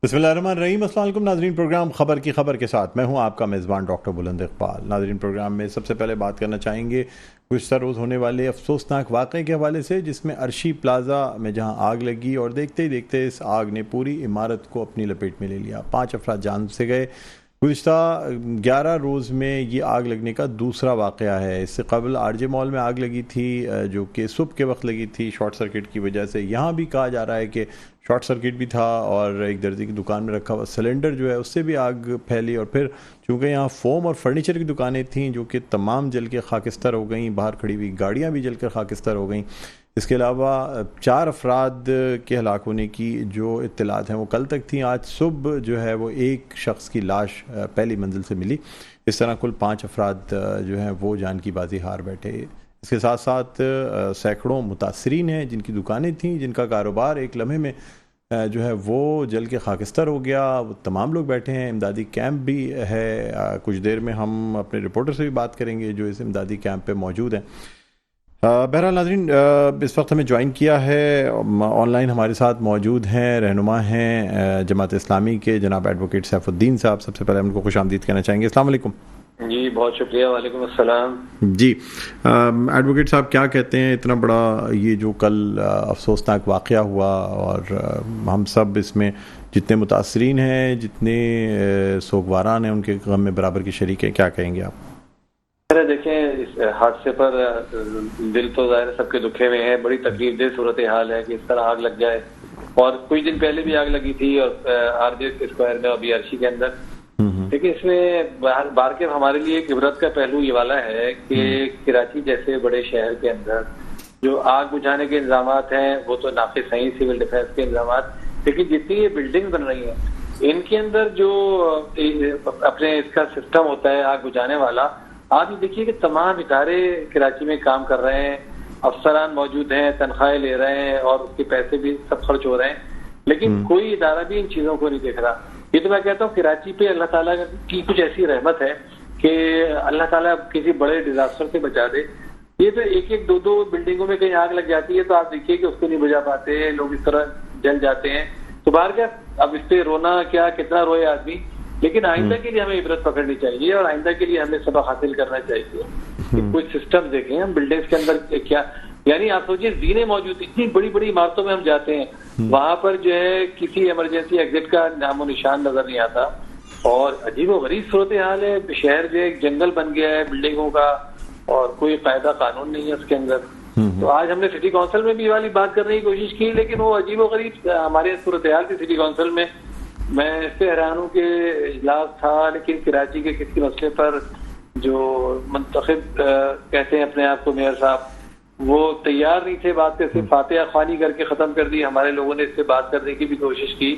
بسم اللہ الرحمن الرحیم۔ السلام علیکم ناظرین، پروگرام خبر کی خبر کے ساتھ میں ہوں آپ کا میزبان ڈاکٹر بلند اقبال۔ ناظرین، پروگرام میں سب سے پہلے بات کرنا چاہیں گے گزشتہ روز ہونے والے افسوسناک واقعے کے حوالے سے، جس میں عرشی پلازا میں جہاں آگ لگی اور دیکھتے ہی دیکھتے اس آگ نے پوری عمارت کو اپنی لپیٹ میں لے لیا، 5 افراد جان سے گئے۔ گزشتہ 11 روز میں یہ آگ لگنے کا دوسرا واقعہ ہے۔ اس سے قبل آر جے مال میں آگ لگی تھی جو کہ صبح کے وقت لگی تھی شارٹ سرکٹ کی وجہ سے۔ یہاں بھی کہا جا رہا ہے کہ شارٹ سرکٹ بھی تھا اور ایک درزی کی دکان میں رکھا ہوا سلنڈر جو ہے اس سے بھی آگ پھیلی، اور پھر چونکہ یہاں فوم اور فرنیچر کی دکانیں تھیں جو کہ تمام جل کے خاکستر ہو گئیں، باہر کھڑی ہوئی گاڑیاں بھی جل کر خاکستر ہو گئیں۔ اس کے علاوہ 4 افراد کے ہلاک ہونے کی جو اطلاعات ہیں وہ کل تک تھیں۔ آج صبح جو ہے وہ ایک شخص کی لاش پہلی منزل سے ملی۔ اس طرح کل 5 افراد جو ہیں وہ جان کی بازی ہار بیٹھے۔ اس کے ساتھ ساتھ سینکڑوں متاثرین ہیں جن کی دکانیں تھیں، جن کا کاروبار ایک لمحے میں جو ہے وہ جل کے خاکستر ہو گیا۔ وہ تمام لوگ بیٹھے ہیں، امدادی کیمپ بھی ہے۔ کچھ دیر میں ہم اپنے رپورٹر سے بھی بات کریں گے جو اس امدادی کیمپ پہ موجود ہیں۔ بہرحال ناظرین، اس وقت ہمیں جوائن کیا ہے، آن لائن ہمارے ساتھ موجود ہیں، رہنما ہیں جماعت اسلامی کے جناب ایڈوکیٹ سیف الدین صاحب۔ سب سے پہلے ہم ان کو خوش آمدید کہنا چاہیں گے۔ السلام علیکم۔ جی بہت شکریہ، وعلیکم السلام۔ جی ایڈوکیٹ صاحب، کیا کہتے ہیں اتنا بڑا یہ جو کل افسوسناک واقعہ ہوا، اور ہم سب اس میں جتنے متاثرین ہیں، جتنے سوگواران ہیں، ان کے غم میں برابر کی شریک ہیں، کیا کہیں گے آپ؟ دیکھیں، اس حادثے پر دل تو ظاہر سب کے دکھے میں ہے، بڑی تکلیف دہ صورتحال ہے کہ اس طرح آگ لگ جائے، اور کچھ دن پہلے بھی آگ لگی تھی اور آر جے اسکوائر میں، ابھی عرشی کے اندر۔ لیکن اس میں بار کے ہمارے لیے ایک عبرت کا پہلو یہ والا ہے کہ کراچی جیسے بڑے شہر کے اندر جو آگ بجھانے کے انتظامات ہیں وہ تو ناقص ہیں، سول ڈیفینس کے انتظامات، لیکن جتنی یہ بلڈنگ بن رہی ہیں ان کے اندر جو اپنے اس کا سسٹم ہوتا ہے آگ بجھانے والا، آپ یہ دیکھیے کہ تمام ادارے کراچی میں کام کر رہے ہیں، افسران موجود ہیں، تنخواہیں لے رہے ہیں اور اس کے پیسے بھی سب خرچ ہو رہے ہیں، لیکن کوئی ادارہ بھی ان چیزوں کو نہیں دیکھ رہا۔ یہ تو میں کہتا ہوں کراچی پہ اللہ تعالیٰ کی کچھ ایسی رحمت ہے کہ اللہ تعالیٰ کسی بڑے ڈیزاسٹر سے بچا دے۔ یہ تو ایک دو بلڈنگوں میں کہیں آگ لگ جاتی ہے تو آپ دیکھیے کہ اس کو نہیں بجھا پاتے، لوگ اس طرح جل جاتے ہیں۔ تو باہر کیا اب اس پہ رونا کیا، کتنا روئے آدمی، لیکن آئندہ کے لیے ہمیں عبرت پکڑنی چاہیے اور آئندہ کے لیے ہمیں سبق حاصل کرنا چاہیے کہ کچھ سسٹم دیکھیں ہم بلڈنگز کے اندر کیا، یعنی آپ سوچیے زینے موجود، اتنی بڑی بڑی عمارتوں میں ہم جاتے ہیں، وہاں پر جو ہے کسی ایمرجنسی ایگزٹ کا نام و نشان نظر نہیں آتا، اور عجیب و غریب صورتحال ہے۔ شہر جو ایک جنگل بن گیا ہے بلڈنگوں کا، اور کوئی قاعدہ قانون نہیں ہے اس کے اندر۔ تو آج ہم نے سٹی کونسل میں بھی والی بات کرنے کی کوشش کی، لیکن وہ عجیب و غریب ہمارے صورتحال تھی سٹی کونسل میں۔ میں اس سے حیران ہوں کہ اجلاس تھا، لیکن کراچی کے کسی مسئلے پر جو منتخب کہتے ہیں اپنے آپ کو میئر صاحب، وہ تیار نہیں تھے بات پہ، صرف فاتحہ خوانی کر کے ختم کر دی۔ ہمارے لوگوں نے اس سے بات کرنے کی بھی کوشش کی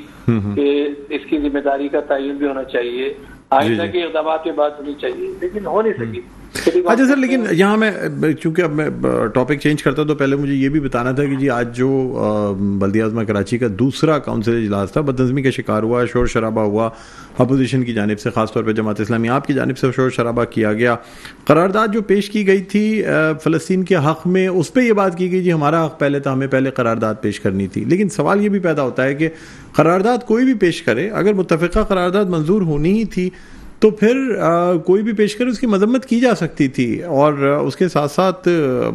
کہ اس کی ذمہ داری کا تعین بھی ہونا چاہیے، آئندہ کے اقدامات پہ بات ہونی چاہیے، لیکن ہو نہیں سکی۔ اچھا سر، لیکن یہاں میں چونکہ اب میں ٹاپک چینج کرتا ہوں تو پہلے مجھے یہ بھی بتانا تھا کہ جی آج جو بلدیہ عظمہ کراچی کا دوسرا کونسل اجلاس تھا، بدنظمی کا شکار ہوا، شور شرابہ ہوا، اپوزیشن کی جانب سے، خاص طور پہ جماعت اسلامی آپ کی جانب سے شور شرابہ کیا گیا۔ قرارداد جو پیش کی گئی تھی فلسطین کے حق میں، اس پہ یہ بات کی گئی جی ہمارا حق پہلے تھا، ہمیں پہلے قرارداد پیش کرنی تھی، لیکن سوال یہ بھی پیدا ہوتا ہے کہ قرارداد کوئی بھی پیش کرے، اگر متفقہ قرارداد منظور ہونی ہی تھی تو پھر کوئی بھی پیش کرے اس کی مذمت کی جا سکتی تھی۔ اور اس کے ساتھ ساتھ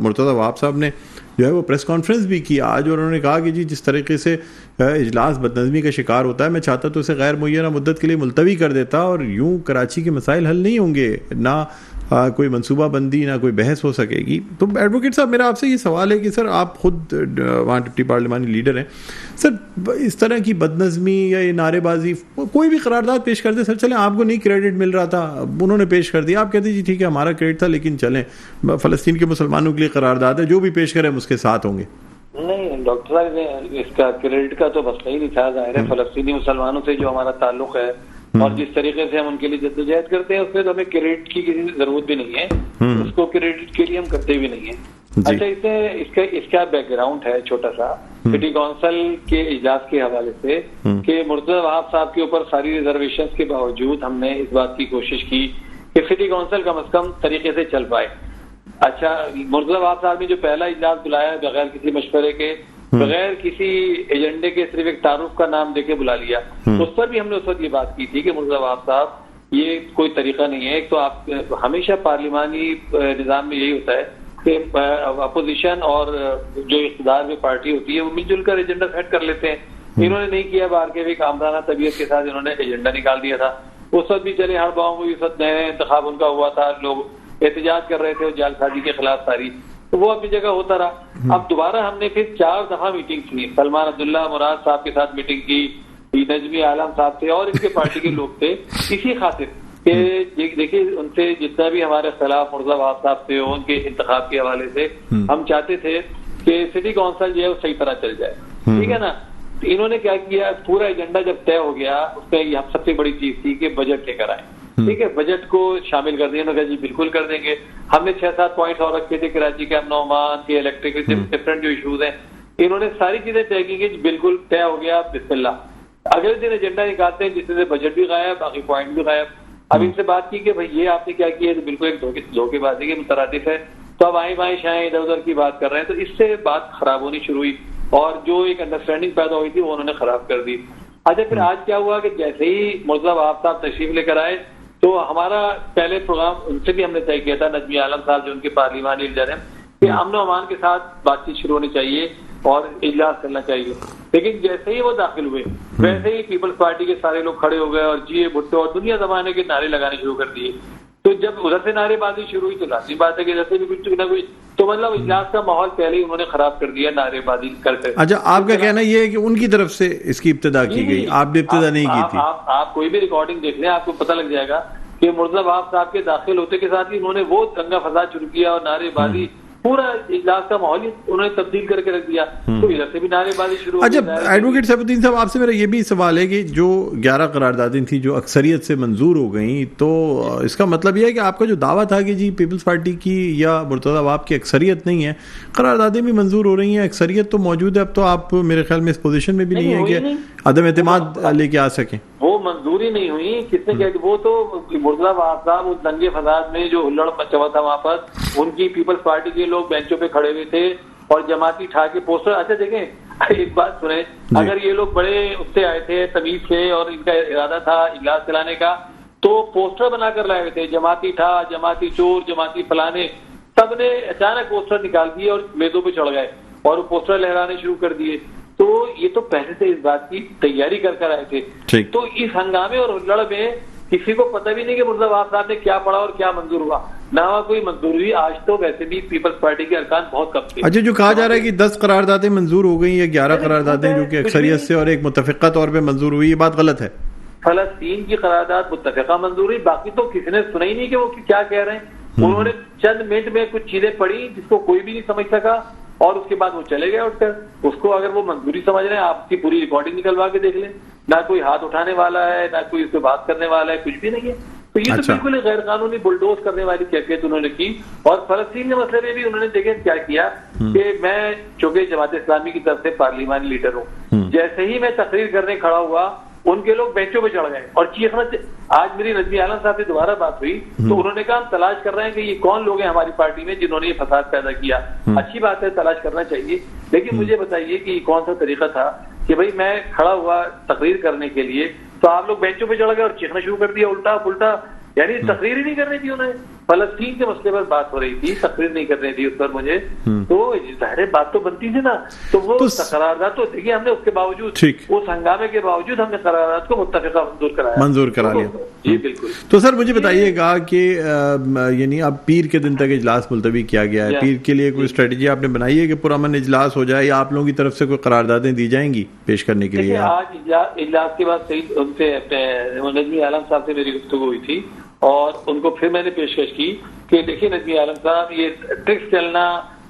مرتضی وہاب صاحب نے جو ہے وہ پریس کانفرنس بھی کی آج، اور انہوں نے کہا کہ جی جس طریقے سے اجلاس بدنظمی کا شکار ہوتا ہے، میں چاہتا تو اسے غیر معینہ مدت کے لیے ملتوی کر دیتا، اور یوں کراچی کے مسائل حل نہیں ہوں گے، نہ کوئی منصوبہ بندی، نہ کوئی بحث ہو سکے گی۔ تو ایڈوکیٹ صاحب، میرا آپ سے یہ سوال ہے کہ سر آپ خود وہاں ڈپٹی پارلیمانی لیڈر ہیں، سر اس طرح کی بدنظمی یا یہ نعرے بازی، کوئی بھی قرارداد پیش کر دے، سر چلیں آپ کو نہیں کریڈٹ مل رہا تھا، انہوں نے پیش کر دیا، آپ کہتے ہیں جی ٹھیک ہے ہمارا کریڈٹ تھا، لیکن چلیں فلسطین کے مسلمانوں کے لیے قرارداد ہے، جو بھی پیش کریں ہم اس کے ساتھ ہوں گے۔ نہیں ڈاکٹر صاحب نے اس کا کریڈٹ کا تو مسئلہ ہی نہیں تھا، ظاہر ہے فلسطینی مسلمانوں سے جو ہمارا تعلق ہے اور جس طریقے سے ہم ان کے لیے جدوجہد کرتے ہیں، اس میں تو ہمیں کریڈٹ کی کسی ضرورت بھی نہیں ہے، اس کو کریڈٹ کے لیے ہم کرتے بھی نہیں ہیں۔ اچھا، اس کا بیک گراؤنڈ ہے چھوٹا سا سٹی کونسل کے اجلاس کے حوالے سے کہ مرتضی وہاب صاحب کے اوپر ساری ریزرویشنز کے باوجود ہم نے اس بات کی کوشش کی کہ سٹی کونسل کم از کم طریقے سے چل پائے۔ اچھا، مرتضی وہاب صاحب نے جو پہلا اجلاس بلایا بغیر کسی مشورے کے، بغیر کسی ایجنڈے کے صرف ایک تعارف کا نام دے کے بلا لیا. اس پر بھی ہم نے اس وقت یہ بات کی تھی کہ مرزا وہاب صاحب یہ کوئی طریقہ نہیں ہے. ایک تو آپ ہمیشہ پارلیمانی نظام میں یہی ہوتا ہے کہ اپوزیشن اور جو اقتدار میں پارٹی ہوتی ہے وہ مل جل کر ایجنڈا سیٹ کر لیتے ہیں. انہوں نے نہیں کیا. بار کے بھی کامرانہ طبیعت کے ساتھ انہوں نے ایجنڈا نکال دیا تھا. اس وقت بھی چلے ہر باؤں میں اس وقت نئے انتخاب ان کا ہوا تھا, لوگ احتجاج کر رہے تھے جعل سازی کے خلاف ساری, تو وہ اپنی جگہ ہوتا رہا. اب دوبارہ ہم نے پھر 4 دفعہ میٹنگ کی. سلمان عبداللہ مراد صاحب کے ساتھ میٹنگ کی, نجمی عالم صاحب تھے اور ان کے پارٹی کے لوگ تھے, اسی خاطر کہ دیکھیے ان سے جتنا بھی ہمارے خلاف مرزا وہاب صاحب تھے ان کے انتخاب کے حوالے سے ہم چاہتے تھے کہ سٹی کونسل جو ہے وہ صحیح طرح چل جائے. ٹھیک ہے نا. انہوں نے کیا کیا, پورا ایجنڈا جب طے ہو گیا اس میں ہم سب سے بڑی چیز تھی کہ بجٹ لے کر آئیں. ٹھیک ہے, بجٹ کو شامل کر دیا. انہوں نے کہا جی بالکل کر دیں گے. ہم نے 6-7 پوائنٹ اور رکھے تھے, کراچی کے امن و امان کے, الیکٹرک کے ڈفرینٹ جو ایشوز ہیں, انہوں نے ساری چیزیں طے کی کہ بالکل طے ہو گیا, بسم اللہ. اگلے دن ایجنڈا نکالتے ہیں جس سے بجٹ بھی غائب, باقی پوائنٹ بھی غائب. اب ان سے بات کی کہ بھائی یہ آپ نے کیا کیا ہے, تو بالکل ایک دھوکے بازی کے مترادف ہے. تو اب آئیں بائیں شائیں ادھر ادھر کی بات کر رہے ہیں, تو اس سے بات خراب ہونی شروع ہوئی اور جو ایک انڈرسٹینڈنگ پیدا ہوئی تھی وہ انہوں نے خراب کر دی. اچھا پھر آج کیا ہوا کہ جیسے ہی مرزا وہاب صاحب تشریف لے کر آئے تو ہمارا پہلے پروگرام ان سے بھی ہم نے طے کیا تھا, نجمی عالم صاحب جو ان کے پارلیمانی لیڈر ہیں, کہ امن و امان کے ساتھ بات چیت شروع ہونی چاہیے اور اجلاس کرنا چاہیے. لیکن جیسے ہی وہ داخل ہوئے ویسے ہی پیپلز پارٹی کے سارے لوگ کھڑے ہو گئے اور جی بھٹو اور دنیا زمانے کے نعرے لگانے شروع کر دیے. تو جب ادھر سے نعرے بازی شروع ہوئی تو لازمی بات ہے کہ جیسے بھی کچھ نہ کچھ, تو مطلب اجلاس کا ماحول پہلے ہی انہوں نے خراب کر دیا نعرے بازی کر کے. اچھا آپ کا کہنا یہ ہے کہ ان کی طرف سے اس کی ابتدا کی گئی, آپ نے ابتدا نہیں کی تھی؟ آپ کوئی بھی ریکارڈنگ دیکھ لیں, آپ کو پتہ لگ جائے گا کہ مرزا وہاب صاحب کے داخل ہوتے کے ساتھ ہی انہوں نے وہ دنگا فساد شروع کیا اور نعرے بازی, پورا اجلاس کا ماحول انہوں نے تبدیل کر کے رکھ دیا. تو ادھر سے بھی نعرے بازی شروع ہو گئی. اچھا ایڈوکیٹ سیف الدین صاحب, آپ سے میرا یہ بھی سوال ہے کہ جو 11 قراردادیں تھیں جو اکثریت سے منظور ہو گئیں, تو اس کا مطلب یہ ہے کہ آپ کا جو دعویٰ تھا کہ جی پیپلز پارٹی کی یا مرتضی وہاب کی اکثریت نہیں ہے, قراردادیں بھی منظور ہو رہی ہیں, اکثریت تو موجود ہے, اب تو آپ میرے خیال میں اس پوزیشن میں بھی نہیں ہے کہ عدم اعتماد لے کے آ سکیں. وہ منظوری نہیں ہوئی, کس نے کیا, وہ تو مرزا وہاب صاحب اس دنگے فساد میں جو ہلڑ مچا ہوا تھا وہاں پر, ان کی پیپلز پارٹی کے لوگ بینچوں پہ کھڑے ہوئے تھے اور جماعتی ٹھا کے پوسٹر. اچھا دیکھیں ایک بات سنیں, اگر یہ لوگ بڑے اس سے آئے تھے تمیز سے اور ان کا ارادہ تھا اجلاس چلانے کا, تو پوسٹر بنا کر لائے ہوئے تھے, جماعتی ٹھا, جماعتی چور, جماعتی فلانے, سب نے اچانک پوسٹر نکال دیے اور میدوں پہ چڑھ گئے اور وہ پوسٹر لہرانے شروع کر دیے. تو یہ تو پہلے سے اس بات کی تیاری کر آئے تھے. تو اس ہنگامے اور ہلڑ میں کسی کو پتہ بھی نہیں کہ مرزا وہاب صاحب نے کیا پڑھا اور کیا منظور ہوا, نہ کوئی منظور ہوئی. آج تو ویسے بھی پیپلز پارٹی کے ارکان بہت کم تھے. اچھا جو کہا جا رہا ہے کہ 10 قراردادیں منظور ہو گئی یا 11 قراردادیں جو کہ اکثریت سے اور ایک متفقہ طور پہ منظور ہوئی, یہ بات غلط ہے؟ فلسطین کی قرارداد متفقہ منظور ہوئی, باقی تو کسی نے سنا ہی نہیں کہ وہ کیا کہہ رہے ہیں. انہوں نے چند منٹ میں کچھ چیزیں پڑھی جس کو کوئی بھی نہیں سمجھ سکا اور اس کے بعد وہ چلے گئے اٹھ کر. اس کو اگر وہ منظوری سمجھ رہے ہیں, آپ کی پوری ریکارڈنگ نکلوا کے دیکھ لیں, نہ کوئی ہاتھ اٹھانے والا ہے, نہ کوئی اس پہ بات کرنے والا ہے, کچھ بھی نہیں ہے. تو یہ تو بالکل غیر قانونی بلڈوز کرنے والی کیفیت انہوں نے کی. اور فلسطین کے مسئلے میں بھی انہوں نے دیکھیں کیا کیا کہ میں چونکہ جماعت اسلامی کی طرف سے پارلیمانی لیڈر ہوں, جیسے ہی میں تقریر کرنے کھڑا ہوا ان کے لوگ بینچوں پہ چڑھ گئے اور چیخنا. آج میری نجمی عالم صاحب سے دوبارہ بات ہوئی تو انہوں نے کہا ہم تلاش کر رہے ہیں کہ یہ کون لوگ ہیں ہماری پارٹی میں جنہوں نے یہ فساد پیدا کیا. اچھی بات ہے, تلاش کرنا چاہیے, لیکن مجھے بتائیے کہ یہ کون سا طریقہ تھا کہ بھائی میں کھڑا ہوا تقریر کرنے کے لیے تو آپ لوگ بینچوں پہ چڑھ گئے اور چیخنا شروع کر دیا الٹا پلٹا. یعنی تقریر ہی نہیں کرنی تھی انہیں, فلسطین کے مسئلے پر بات ہو رہی تھی, تقریر نہیں کرنی تھی اس پر مجھے. تو ظاہر بات تو بنتی تھی نا. تو وہ قرارداد تو دیکھیے ہم نے اس کے باوجود, اس ہنگامے کے باوجود ہم نے قرارداد کو متفقہ منظور کرا لیا. جی بالکل. تو سر مجھے بتائیے گا کہ یعنی اب پیر کے دن تک اجلاس ملتوی کیا گیا ہے, پیر کے لیے کوئی اسٹریٹجی آپ نے بنائی ہے کہ پرامن اجلاس ہو جائے, یا آپ لوگوں کی طرف سے کوئی قراردادیں دی جائیں گی پیش کرنے کے لیے؟ آج اجلاس کے بعد ان سے نجمی عالم صاحب سے میری گفتگو ہوئی تھی اور ان کو پھر میں نے پیشکش کی کہ دیکھیے نجمی عالم صاحب, یہ ٹرکس چلنا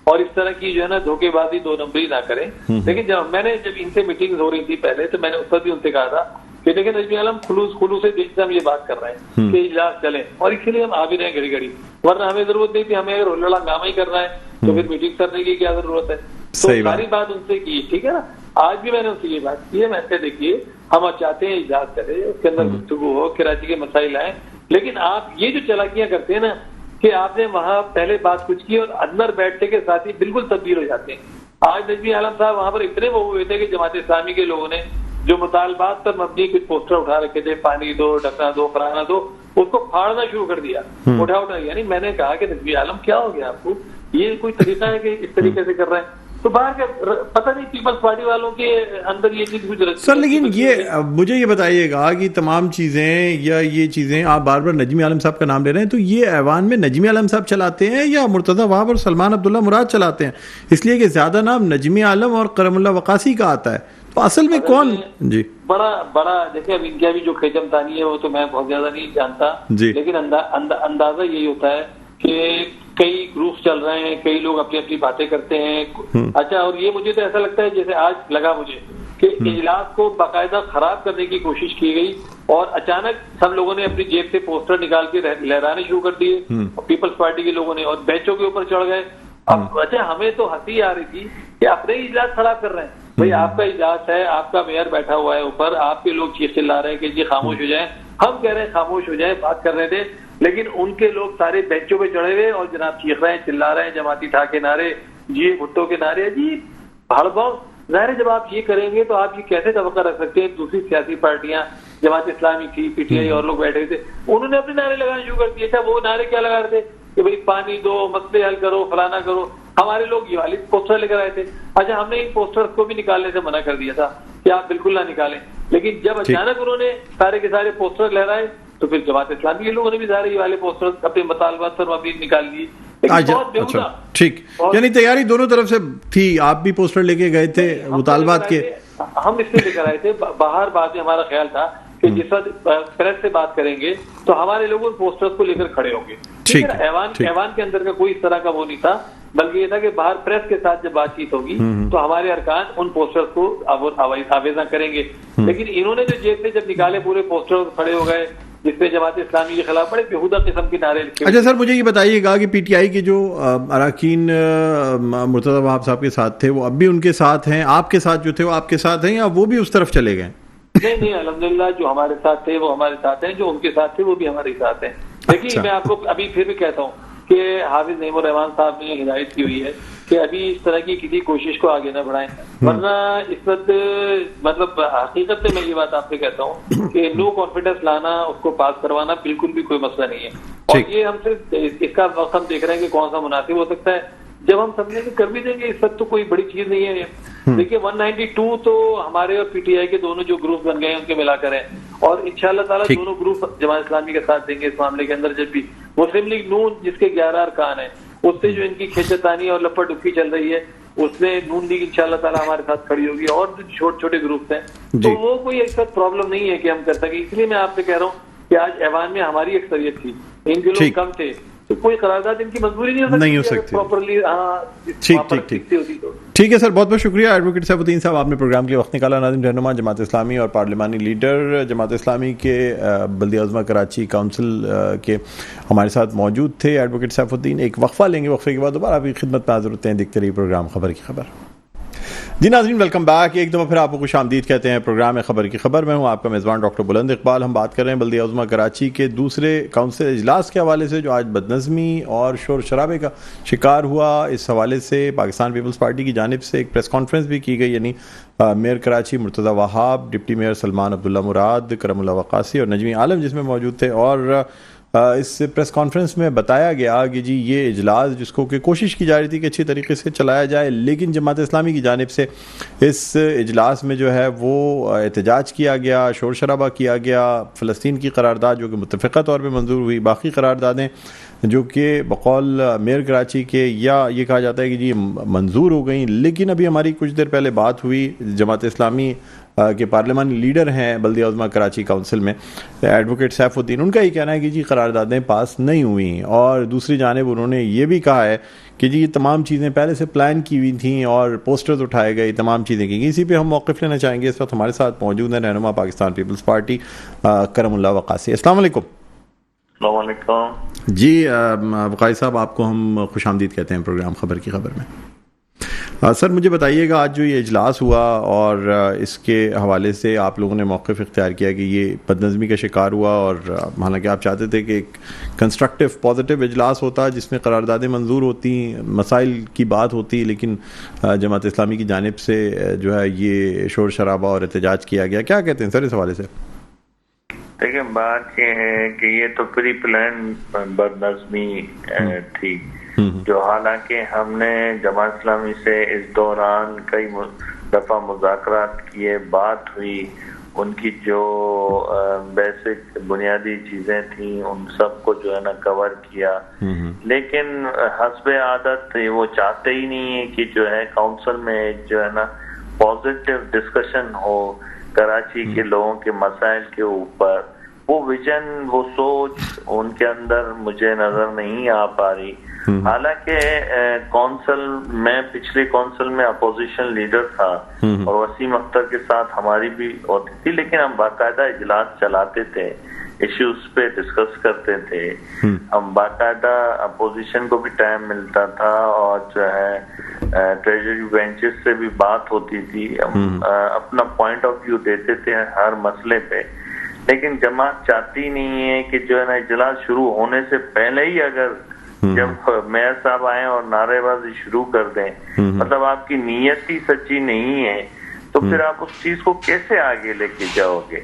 اور اس طرح کی جو ہے نا دھوکے بازی 2 نمبری نہ کریں. لیکن جب ان سے میٹنگ ہو رہی تھی پہلے, تو میں نے اس وقت بھی ان سے کہا تھا کہ دیکھیں نجمی عالم خلوص سے دل سے ہم یہ بات کر رہے ہیں کہ اجلاس چلیں, اور اس کے لیے ہم آ بھی رہے ہیں گھڑی گھڑی, ورنہ ہمیں ضرورت نہیں تھی. ہمیں اگر ہلڑا ہنگامہ ہی کرنا ہے تو پھر میٹنگ کرنے کی کیا ضرورت ہے. تو ساری بات ان سے کی, ٹھیک ہے نا. آج بھی میں نے ان سے یہ بات کی ہے, میں سے دیکھیے ہم چاہتے ہیں اجلاس کریں, اس کے اندر گفتگو ہو, کراچی کے مسائل آئیں, لیکن آپ یہ جو چالاکیاں کرتے ہیں نا کہ آپ نے وہاں پہلے بات کچھ کی اور اندر بیٹھنے کے ساتھ ہی بالکل تبدیل ہو جاتے ہیں. آج نجمی عالم صاحب وہاں پر اتنے وہ ہوئے تھے کہ جماعت اسلامی کے لوگوں نے جو مطالبات پر مبنی کچھ پوسٹر اٹھا رکھے تھے، پانی دو، ڈھکنا دو، فلانا دو، اس کو پھاڑنا شروع کر دیا اٹھا یعنی میں نے کہا کہ نجمی عالم کیا ہو گیا آپ کو، یہ کوئی طریقہ ہے کہ اس طریقے سے کر رہے ہیں؟ تو باہر کے پتہ نہیں پیپلز پارٹی والوں کے اندر یہ چیز کچھ رکھتی سر، لیکن یہ مجھے یہ بتائیے گا کہ تمام چیزیں یا یہ چیزیں آپ بار بار نجمی عالم صاحب کا نام لے رہے ہیں، تو یہ ایوان میں نجمی عالم صاحب چلاتے ہیں یا مرتضی وہاب اور سلمان عبداللہ مراد چلاتے ہیں؟ اس لیے کہ زیادہ نام نجمی عالم اور کرم اللہ وقاصی کا آتا ہے، تو اصل میں کون؟ جی بڑا دیکھیں اب ان کی بھی جو کھیچم تانی ہے وہ تو میں بہت زیادہ نہیں جانتا، لیکن اندازہ یہی ہوتا ہے کہ کئی گروپس چل رہے ہیں، کئی لوگ اپنی اپنی باتیں کرتے ہیں. اچھا، اور یہ مجھے تو ایسا لگتا ہے جیسے آج لگا مجھے کہ اجلاس کو باقاعدہ خراب کرنے کی کوشش کی گئی اور اچانک سب لوگوں نے اپنی جیب سے پوسٹر نکال کے لہرانے شروع کر دیے پیپلز پارٹی کے لوگوں نے، اور بینچوں کے اوپر چڑھ گئے. اب اچھا ہمیں تو ہنسی آ رہی تھی کہ اپنے ہی اجلاس خراب کر رہے ہیں. بھائی آپ کا اجلاس ہے، آپ کا میئر بیٹھا ہوا ہے اوپر، آپ کے لوگ چیخ چلا رہے ہیں کہ جی خاموش ہو جائیں. ہم کہہ رہے ہیں خاموش ہو جائیں، بات کر رہے تھے، لیکن ان کے لوگ سارے بینچوں پہ چڑھے ہوئے اور جناب چیخ رہے ہیں، چلا رہے ہیں، جماعتی ٹھا کے نعرے، جی بھٹو کے نعرے. جی بھاڑ بھاؤ. ظاہر ہے جب آپ یہ کریں گے تو آپ یہ کیسے توقع رکھ سکتے ہیں دوسری سیاسی پارٹیاں، جماعت اسلامی تھی، پی ٹی آئی اور لوگ بیٹھے تھے، انہوں نے اپنے نعرے لگانا شروع کر دیے. تھا وہ نعرے کیا لگا رہے تھے کہ بھائی پانی دو، مسئلے حل کرو، فلانا کرو. ہمارے لوگ یہ والی پوسٹر لے کر آئے تھے. اچھا ہم نے ان پوسٹر کو بھی نکالنے سے منع کر دیا تھا کہ آپ بالکل نہ نکالیں، لیکن جب اچانک انہوں نے سارے کے سارے پوسٹر لہرائے تو پھر جماعت اسلامی کے لوگوں نے بھی سارے یہ والے پوسٹر اپنے مطالبات پر مبنی نکال لیے. اچھا ٹھیک، یعنی تیاری دونوں طرف سے تھی، آپ بھی پوسٹر لے کے گئے تھے مطالبات کے؟ ہم اس لیے لے کر آئے تھے، باہر بعد میں ہمارا خیال تھا کہ جس وقت پریس سے بات کریں گے تو ہمارے لوگ ان پوسٹرز کو لے کر کھڑے ہوں گے. ایوان کے اندر کا کوئی اس طرح کا وہ نہیں تھا، بلکہ یہ تھا کہ باہر پریس کے ساتھ جب بات چیت ہوگی تو ہمارے ارکان ان پوسٹرز کو آویزاں کریں گے. لیکن انہوں نے جو جیب سے جب نکالے پورے پوسٹر کھڑے ہو گئے جس میں جماعت اسلامی کے خلاف بڑے بےہودہ قسم کے نعرے لکھے. اچھا سر، مجھے یہ بتائیے گا کہ پی ٹی آئی کے جو اراکین مرتضی وہاب صاحب کے ساتھ تھے وہ اب بھی ان کے ساتھ ہیں؟ آپ کے ساتھ جو تھے وہ آپ کے ساتھ ہیں یا وہ بھی اس طرف چلے گئے؟ نہیں الحمدللہ، جو ہمارے ساتھ تھے وہ ہمارے ساتھ ہیں، جو ان کے ساتھ تھے وہ بھی ہمارے ساتھ ہیں. دیکھیے میں آپ کو ابھی پھر بھی کہتا ہوں کہ حافظ نعیم الرحمان صاحب نے ہدایت کی ہوئی ہے کہ ابھی اس طرح کی کسی کوشش کو آگے نہ بڑھائیں، ورنہ اس وقت مطلب حقیقت سے میں یہ بات آپ سے کہتا ہوں کہ نو کانفیڈنس لانا، اس کو پاس کروانا بالکل بھی کوئی مسئلہ نہیں ہے. اور یہ ہم سے اس کا وقت ہم دیکھ رہے ہیں کہ کون سا مناسب ہو سکتا ہے. جب ہم سمجھیں کہ کر بھی دیں گے، اس وقت تو کوئی بڑی چیز نہیں ہے. دیکھیے 192 تو ہمارے اور پی ٹی آئی کے دونوں جو گروپ بن گئے ہیں ان کے ملا کر ہیں، اور انشاءاللہ تعالیٰ دونوں گروپ جماعت اسلامی کا ساتھ دیں گے اس معاملے کے اندر. جب بھی مسلم لیگ نون جس کے 11 ارکان ہیں، اس سے جو ان کی کھیچتانی اور لپڑ ڈپکی چل رہی ہے، اس میں نون لیگ انشاءاللہ تعالیٰ ہمارے ساتھ کھڑی ہوگی، اور جو چھوٹے چھوٹے گروپس ہیں تو وہ کوئی ایک ساتھ پرابلم نہیں ہے کہ ہم کر سکیں. اس لیے میں آپ سے کہہ رہا ہوں کہ آج ایوان میں ہماری اکثریت تھی، ان کے لوگ کم تھے، تو کوئی قرارداد ان کی مجبوری نہیں ہو سکتی پراپرلی. ٹھیک ہے سر، بہت بہت شکریہ ایڈوکیٹ سیف الدین صاحب، آپ نے پروگرام کے وقت نکالا. ناظرین، رہنما جماعت اسلامی اور پارلیمانی لیڈر جماعت اسلامی کے بلدیہ عظمیٰ کراچی کونسل کے ہمارے ساتھ موجود تھے ایڈوکیٹ سیف الدین. ایک وقفہ لیں گے، وقفے کے بعد دوبارہ آپ کی خدمت میں حاضر ہوتے ہیں. دیکھتے رہیے پروگرام خبر کی خبر. جی ناظرین، ویلکم بیک. ایک دفعہ پھر آپ کو خوش آمدید کہتے ہیں پروگرام خبر کی خبر. میں ہوں آپ کا میزبان ڈاکٹر بلند اقبال. ہم بات کر رہے ہیں بلدیہ عظمیٰ کراچی کے دوسرے کونسل اجلاس کے حوالے سے جو آج بدنظمی اور شور شرابے کا شکار ہوا. اس حوالے سے پاکستان پیپلز پارٹی کی جانب سے ایک پریس کانفرنس بھی کی گئی، یعنی میئر کراچی مرتضی وہاب، ڈپٹی میئر سلمان عبداللہ مراد، کرم اللہ وقاصی اور نجمی عالم جس میں موجود تھے. اور اس پریس کانفرنس میں بتایا گیا کہ جی یہ اجلاس جس کو کہ کوشش کی جا رہی تھی کہ اچھی طریقے سے چلایا جائے، لیکن جماعت اسلامی کی جانب سے اس اجلاس میں جو ہے وہ احتجاج کیا گیا، شور شرابہ کیا گیا. فلسطین کی قرارداد جو کہ متفقہ طور پہ منظور ہوئی، باقی قراردادیں جو کہ بقول میئر کراچی کے یا یہ کہا جاتا ہے کہ جی منظور ہو گئیں. لیکن ابھی ہماری کچھ دیر پہلے بات ہوئی جماعت اسلامی کے پارلیمانی لیڈر ہیں بلدیہ عظمیٰ کراچی کونسل میں ایڈوکیٹ سیف الدین، ان کا یہ کہنا ہے کہ جی قراردادیں پاس نہیں ہوئیں. اور دوسری جانب انہوں نے یہ بھی کہا ہے کہ جی یہ تمام چیزیں پہلے سے پلان کی ہوئی تھیں اور پوسٹرز اٹھائے گئے، تمام چیزیں کی گئی. اسی پہ ہم موقف لینا چاہیں گے. اس وقت ہمارے ساتھ موجود ہیں رہنما پاکستان پیپلز پارٹی کرم اللہ وقاصی. السلام علیکم. السلام علیکم. جی وقاصی صاحب، آپ کو ہم خوش آمدید کہتے ہیں پروگرام خبر کی خبر میں. سر مجھے بتائیے گا آج جو یہ اجلاس ہوا اور اس کے حوالے سے آپ لوگوں نے موقف اختیار کیا کہ یہ بدنظمی کا شکار ہوا، اور حالانکہ آپ چاہتے تھے کہ ایک کنسٹرکٹیو پازیٹیو اجلاس ہوتا جس میں قراردادیں منظور ہوتی، مسائل کی بات ہوتی، لیکن جماعت اسلامی کی جانب سے جو ہے یہ شور شرابہ اور احتجاج کیا گیا. کیا کہتے ہیں سر اس حوالے سے؟ دیکھیں بات یہ ہے کہ یہ تو پری پلان بدنظمی تھی، جو حالانکہ ہم نے جماعت اسلامی سے اس دوران کئی دفعہ مذاکرات کیے، بات ہوئی، ان کی جو بیسک بنیادی چیزیں تھیں ان سب کو جو ہے نا کور کیا، لیکن حسب عادت وہ چاہتے ہی نہیں ہے کہ جو ہے کونسل میں ایک جو ہے نا پازیٹیو ڈسکشن ہو کراچی کے لوگوں کے مسائل کے اوپر. وہ ویژن، وہ سوچ ان کے اندر مجھے نظر نہیں آ پا رہی. حالانکہ کونسل میں پچھلی کونسل میں اپوزیشن لیڈر تھا اور وسیم اختر کے ساتھ ہماری بھی ہوتی تھی، لیکن ہم باقاعدہ اجلاس چلاتے تھے، ایشوز پہ ڈسکس کرتے تھے. ہم باقاعدہ اپوزیشن کو بھی ٹائم ملتا تھا اور جو ہے ٹریجری بینچز سے بھی بات ہوتی تھی. ہم اپنا پوائنٹ آف ویو دیتے تھے ہر مسئلے پہ، لیکن جماعت چاہتی نہیں ہے کہ جو ہے نا اجلاس شروع ہونے سے پہلے ہی اگر جب میئر صاحب آئیں اور نعرے بازی شروع کر دیں، مطلب آپ کی نیت ہی سچی نہیں ہے تو پھر آپ اس چیز کو کیسے آگے لے کے جاؤ گے؟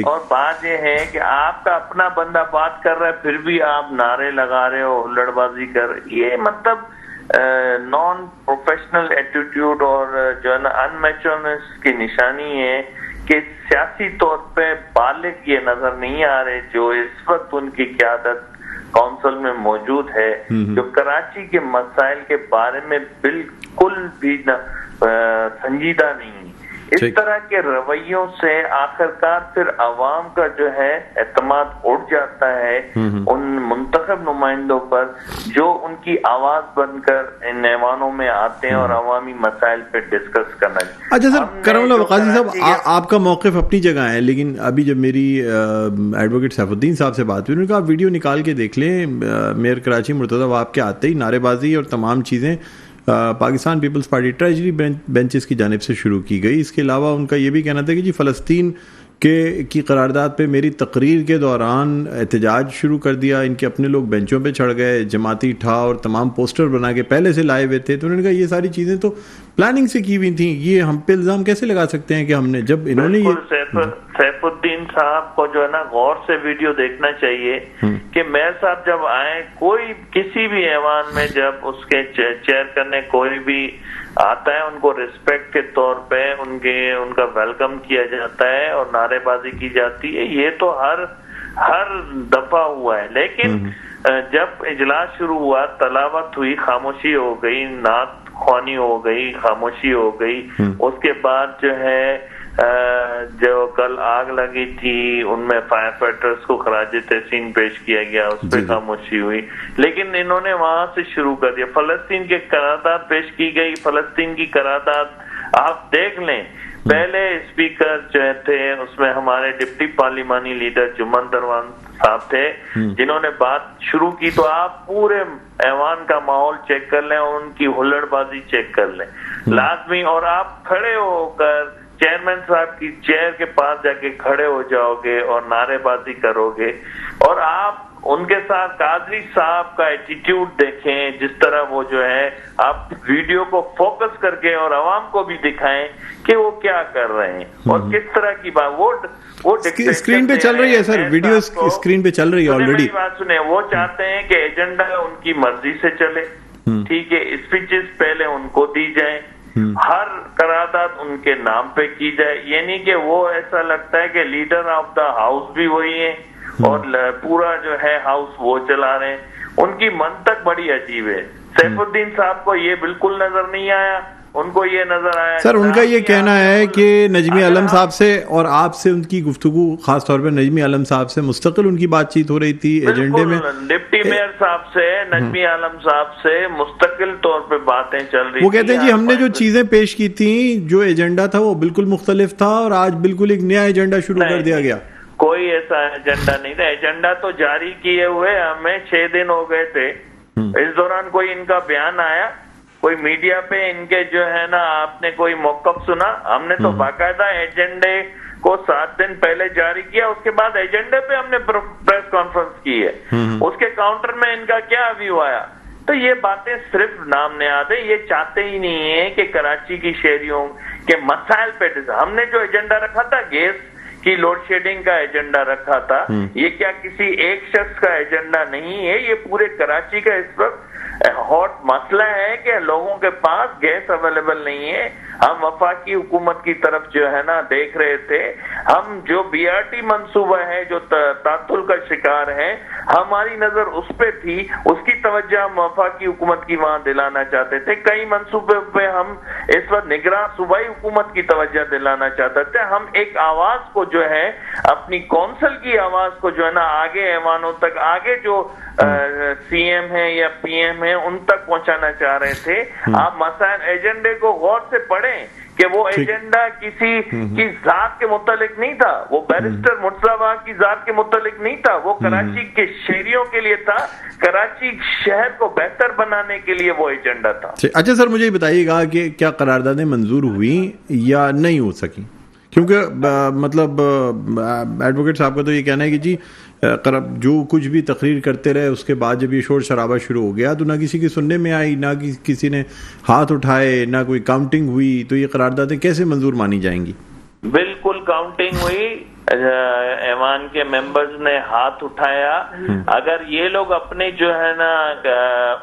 اور بات یہ ہے کہ آپ کا اپنا بندہ بات کر رہا ہے پھر بھی آپ نعرے لگا رہے ہو، ہلڑ بازی کر رہے، یہ مطلب نان پروفیشنل ایٹیٹیوڈ اور جو ہے نا ان میچورنس کی نشانی ہے کہ سیاسی طور پہ بالغ یہ نظر نہیں آ رہے جو اس وقت ان کی قیادت کونسل میں موجود ہے، جو کراچی کے مسائل کے بارے میں بالکل بھی سنجیدہ نہیں. اس طرح کے رویوں سے آخرکار پھر عوام کا جو ہے اعتماد اٹھ جاتا ہے ان منتخب نمائندوں پر جو ان کی آواز بن کر ان ایوانوں میں آتے ہیں اور عوامی مسائل پہ ڈسکس کرنا چاہتے ہیں. اچھا سر، کرم اللہ قاضی صاحب، آپ کا موقف اپنی جگہ ہے، لیکن ابھی جب میری ایڈوکیٹ سیف الدین صاحب سے بات ہوئی، انہوں نے کہا آپ ویڈیو نکال کے دیکھ لیں، میئر کراچی مرتضیٰ وہاب کے آتے ہی نعرے بازی اور تمام چیزیں پاکستان پیپلز پارٹی ٹریجری بینچز کی جانب سے شروع کی گئی. اس کے علاوہ ان کا یہ بھی کہنا تھا کہ جی فلسطین کی قرارداد پہ میری تقریر کے دوران احتجاج شروع کر دیا، ان کے اپنے لوگ بینچوں پہ چڑھ گئے، جماعتی ٹھا اور تمام پوسٹر بنا کے پہلے سے لائے ہوئے تھے. تو انہوں نے کہا یہ ساری چیزیں تو پلاننگ سے کی ہوئی تھیں، یہ ہم پہ الزام کیسے لگا سکتے ہیں کہ ہم نے جب انہوں نے سیف الدین صاحب کو جو ہے نا غور سے ویڈیو دیکھنا چاہیے کہ میئر صاحب جب آئے کوئی کسی بھی ایوان میں جب اس کے چیئر کرنے کوئی بھی آتا ہے ان کو ریسپیکٹ کے طور پہ ان کا ویلکم کیا جاتا ہے اور نعرے بازی کی جاتی ہے. یہ تو ہر دفعہ ہوا ہے، لیکن جب اجلاس شروع ہوا تلاوت ہوئی، خاموشی ہو گئی، نعت خوانی ہو گئی، خاموشی ہو گئی. اس کے بعد جو ہے جو کل آگ لگی تھی ان میں فائر فائٹرز کو خراج تحسین پیش کیا گیا، اس پہ خاموشی ہوئی. لیکن انہوں نے وہاں سے شروع کر دیا. فلسطین کی قرارداد پیش کی گئی، فلسطین کی قرارداد آپ دیکھ لیں. پہلے اسپیکر جو تھے اس میں ہمارے ڈپٹی پارلیمانی لیڈر جمن دروان صاحب تھے جنہوں نے بات شروع کی. تو آپ پورے ایوان کا ماحول چیک کر لیں اور ان کی ہلڑ بازی چیک کر لیں لازمی، اور آپ کھڑے ہو کر چیئرمین صاحب کی چیئر کے پاس جا کے کھڑے ہو جاؤ گے اور نعرے بازی کرو گے. اور آپ ان کے ساتھ قاضی صاحب کا ایٹیٹیوڈ دیکھیں، جس طرح وہ جو ہے آپ ویڈیو کو فوکس کر کے اور عوام کو بھی دکھائیں کہ وہ کیا کر رہے ہیں اور کس طرح کی بات. وہ اسکرین پہ چل رہی ہے سر، ویڈیو اسکرین پہ چل رہی ہے آلریڈی. بات سنیں، وہ چاہتے ہیں کہ ایجنڈا ان کی مرضی سے چلے، ٹھیک ہے، اسپیچز پہلے ان کو دی جائیں، ہر قرارداد ان کے نام پہ کی جائے. یعنی کہ وہ ایسا لگتا ہے کہ لیڈر آف دا ہاؤس بھی وہی ہے اور پورا جو ہے ہاؤس وہ چلا رہے ہیں. ان کی منطق بڑی عجیب ہے. سیف الدین صاحب کو یہ بالکل نظر نہیں آیا، ان کو یہ نظر آیا. سر ان کا یہ کہنا ہے کہ نجمی عالم صاحب سے اور آپ سے ان کی گفتگو، خاص طور پہ نجمی عالم صاحب سے مستقل ان کی بات چیت ہو رہی تھی ایجنڈے میں. ڈپٹی میئر صاحب سے، نجمی عالم صاحب سے مستقل طور پہ باتیں چل رہی. وہ کہتے ہیں جی ہم نے جو چیزیں پیش کی تھیں، جو ایجنڈا تھا وہ بالکل مختلف تھا اور آج بالکل ایک نیا ایجنڈا شروع کر دیا گیا. کوئی ایسا ایجنڈا نہیں تھا. ایجنڈا تو جاری کیے ہوئے ہمیں 6 دن ہو گئے تھے. اس دوران کوئی ان کا بیان آیا؟ کوئی میڈیا پہ ان کے جو ہے نا آپ نے کوئی موقف سنا؟ ہم نے تو باقاعدہ ایجنڈے کو 7 دن پہلے جاری کیا، اس کے بعد ایجنڈے پہ ہم نے پریس کانفرنس کی ہے، اس کے کاؤنٹر میں ان کا کیا ویو آیا؟ تو یہ باتیں صرف نام نہاد ہے، یہ چاہتے ہی نہیں ہیں کہ کراچی کی شہریوں کے مسائل پہ ہم نے جو ایجنڈا رکھا تھا، گیس کی لوڈ شیڈنگ کا ایجنڈا رکھا تھا، یہ کیا کسی ایک شخص کا ایجنڈا نہیں ہے، یہ پورے کراچی کا اس وقت ہاٹ مسئلہ ہے کہ لوگوں کے پاس گیس اویلیبل نہیں ہے۔ ہم وفاقی حکومت کی طرف جو ہے نا دیکھ رہے تھے، ہم جو بی آر ٹی منصوبہ ہے جو تعطل کا شکار ہے، ہماری نظر اس پہ تھی، اس کی توجہ ہم وفاقی حکومت کی وہاں دلانا چاہتے تھے۔ کئی منصوبے پہ ہم اس وقت نگراں صوبائی حکومت کی توجہ دلانا چاہتے تھے۔ ہم ایک آواز کو جو ہے اپنی کونسل کی آواز کو جو ہے نا آگے ایوانوں تک، آگے جو سی ایم ہیں یا پی ایم ہیں ان تک پہنچانا چاہ رہے تھے۔ آپ مسائل ایجنڈے کو غور سے پڑھیں کہ وہ ایجنڈا کسی کی ذات کے متعلق نہیں تھا، وہ بیرسٹر مرتضیٰ کی ذات کے متعلق نہیں تھا، وہ کراچی کے شہریوں کے لیے تھا، کراچی شہر کو بہتر بنانے کے لیے وہ ایجنڈا تھا۔ اچھا سر، مجھے بتائیے گا کہ کیا قراردادیں منظور ہوئی یا نہیں ہو سکی؟ کیونکہ مطلب ایڈوکیٹ صاحب کا تو یہ کہنا ہے کہ جی جو کچھ بھی تقریر کرتے رہے، اس کے بعد جب یہ شور شرابہ شروع ہو گیا تو نہ کسی کی سننے میں آئی، نہ کسی نے ہاتھ اٹھائے، نہ کوئی کاؤنٹنگ ہوئی، تو یہ قراردادیں کیسے منظور مانی جائیں گی؟ بالکل کاؤنٹنگ ہوئی، ایوان کے ممبرز نے ہاتھ اٹھایا۔ اگر یہ لوگ اپنے جو ہے نا